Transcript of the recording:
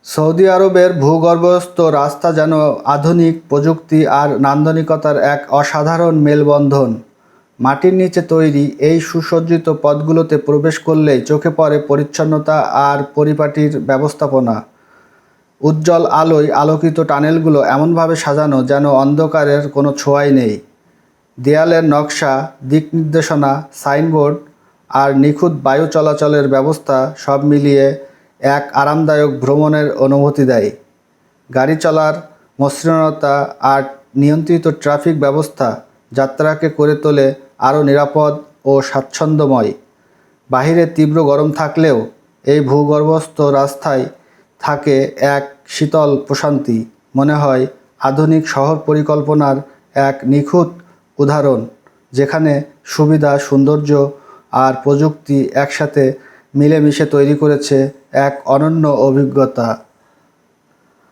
Saudi আরবের ভূগর্ভস্থ রাস্তা যেন আধুনিক প্রযুক্তি আর নান্দনিকতার এক অসাধারণ মেলবন্ধন। মাটির নিচে তৈরি এই সুসজ্জিত পথগুলোতে প্রবেশ করলেই চোখে পড়ে পরিচ্ছন্নতা আর পরিপাটির ব্যবস্থাপনা। উজ্জ্বল আলোয় আলোকিত টানেলগুলো এমনভাবে সাজানো যেন অন্ধকারের কোনো ছোঁয়াই নেই। দেয়ালের নকশা, দিক নির্দেশনা, সাইনবোর্ড আর নিখুঁত বায়ু চলাচলের ব্যবস্থা সব মিলিয়ে এক আরামদায়ক ভ্রমণের অনুভূতি দেয়। গাড়ি চলার মসৃণতা আর নিয়ন্ত্রিত ট্রাফিক ব্যবস্থা যাত্রাকে করে তোলে আরও নিরাপদ ও স্বাচ্ছন্দ্যময়। বাহিরে তীব্র গরম থাকলেও এই ভূগর্ভস্থ রাস্তায় থাকে এক শীতল প্রশান্তি। মনে হয় আধুনিক শহর পরিকল্পনার এক নিখুঁত উদাহরণ, যেখানে সুবিধা, সৌন্দর্য আর প্রযুক্তি একসাথে মিলেমিশে তৈরি করেছে এক অনন্য অভিজ্ঞতা।